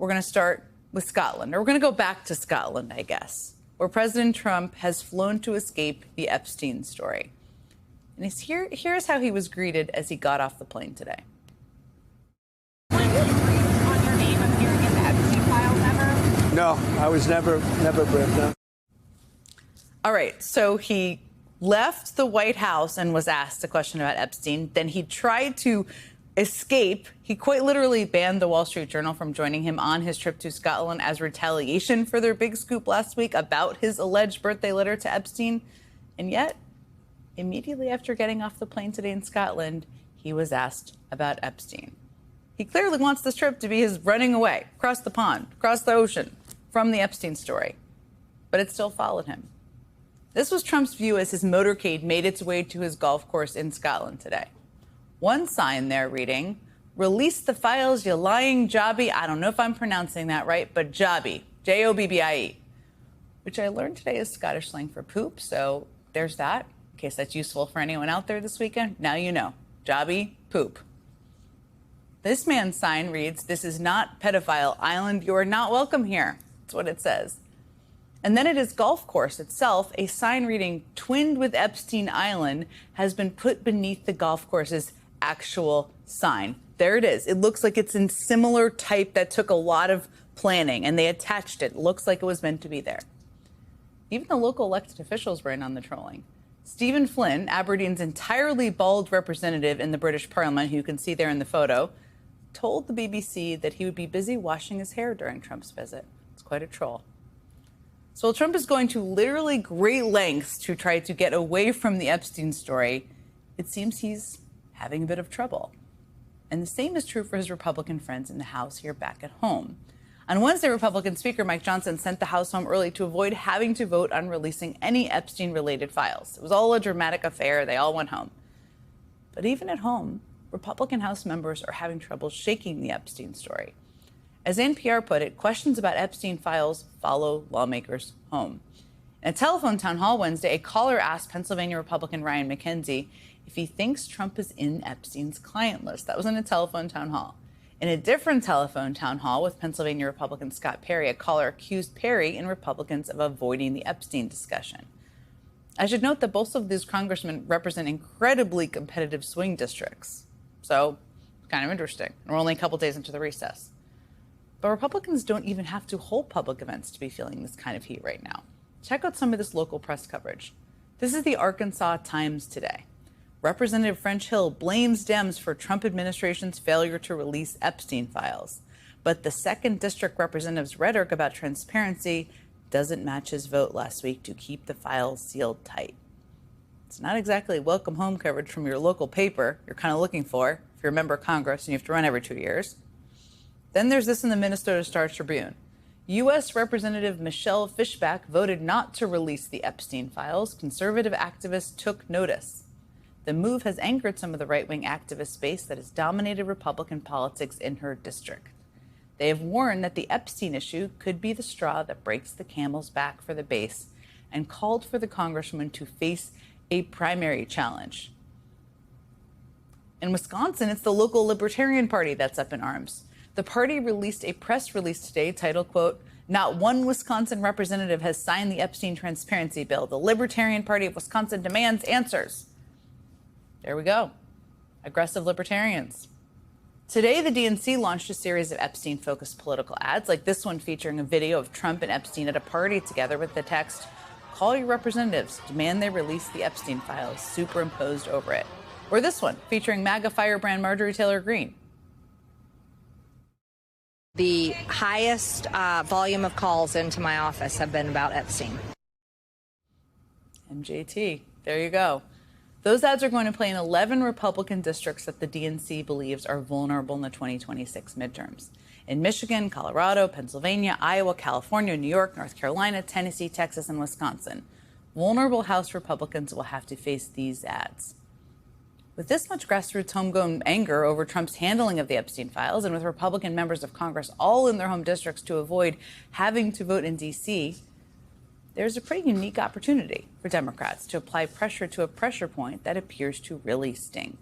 we're going to start with Scotland, or we're going to go back to Scotland, I guess, where President Trump has flown to escape the Epstein story. And here's how he was greeted as he got off the plane today. On your name appearing in the Epstein files ever? No, I was never briefed. No. All right, so he left the White House and was asked a question about Epstein. Then he tried to escape. He quite literally banned the Wall Street Journal from joining him on his trip to Scotland as retaliation for their big scoop last week about his alleged birthday letter to Epstein. And yet, immediately after getting off the plane today in Scotland, he was asked about Epstein. He clearly wants this trip to be his running away across the pond, across the ocean from the Epstein story. But it still followed him. This was Trump's view as his motorcade made its way to his golf course in Scotland today. One sign there reading, "Release the files, you lying jobby." I don't know if I'm pronouncing that right, but jobby, Jobbie, which I learned today is Scottish slang for poop. So there's that, in case that's useful for anyone out there this weekend. Now you know, jobby, poop. This man's sign reads, "This is not Pedophile Island. You are not welcome here." That's what it says. And then at his golf course itself, a sign reading "Twinned with Epstein Island" has been put beneath the golf course's actual sign. There it is. It looks like it's in similar type that took a lot of planning, and they attached it. It looks like it was meant to be there. Even the local elected officials were in on the trolling. Stephen Flynn, Aberdeen's entirely bald representative in the British Parliament, who you can see there in the photo, told the BBC that he would be busy washing his hair during Trump's visit. It's quite a troll. So while Trump is going to literally great lengths to try to get away from the Epstein story, it seems he's having a bit of trouble. And the same is true for his Republican friends in the House here back at home. On Wednesday, Republican Speaker Mike Johnson sent the House home early to avoid having to vote on releasing any Epstein-related files. It was all a dramatic affair. They all went home. But even at home, Republican House members are having trouble shaking the Epstein story. As NPR put it, questions about Epstein files follow lawmakers home. In a telephone town hall Wednesday, a caller asked Pennsylvania Republican Ryan McKenzie if he thinks Trump is in Epstein's client list. That was in a telephone town hall. In a different telephone town hall with Pennsylvania Republican Scott Perry, a caller accused Perry and Republicans of avoiding the Epstein discussion. I should note that both of these congressmen represent incredibly competitive swing districts. So, kind of interesting. We're only a couple days into the recess. But Republicans don't even have to hold public events to be feeling this kind of heat right now. Check out some of this local press coverage. This is the Arkansas Times today. Representative French Hill blames Dems for Trump administration's failure to release Epstein files. But the 2nd District representative's rhetoric about transparency doesn't match his vote last week to keep the files sealed tight. It's not exactly welcome home coverage from your local paper you're kind of looking for if you're a member of Congress and you have to run every 2 years. Then there's this in the Minnesota Star-Tribune. U.S. Representative Michelle Fishback voted not to release the Epstein files. Conservative activists took notice. The move has angered some of the right-wing activist base that has dominated Republican politics in her district. They have warned that the Epstein issue could be the straw that breaks the camel's back for the base and called for the congresswoman to face a primary challenge. In Wisconsin, it's the local Libertarian Party that's up in arms. The party released a press release today titled, quote, "Not one Wisconsin representative has signed the Epstein transparency bill. The Libertarian Party of Wisconsin demands answers." There we go. Aggressive libertarians. Today, the DNC launched a series of Epstein-focused political ads, like this one featuring a video of Trump and Epstein at a party together with the text, "Call your representatives, demand they release the Epstein files," superimposed over it. Or this one featuring MAGA firebrand Marjorie Taylor Greene. The highest volume of calls into my office have been about Epstein. MJT. There you go. Those ads are going to play in 11 Republican districts that the DNC believes are vulnerable in the 2026 midterms. In Michigan, Colorado, Pennsylvania, Iowa, California, New York, North Carolina, Tennessee, Texas, and Wisconsin. Vulnerable House Republicans will have to face these ads. With this much grassroots homegrown anger over Trump's handling of the Epstein files, and with Republican members of Congress all in their home districts to avoid having to vote in D.C., there's a pretty unique opportunity for Democrats to apply pressure to a pressure point that appears to really sting.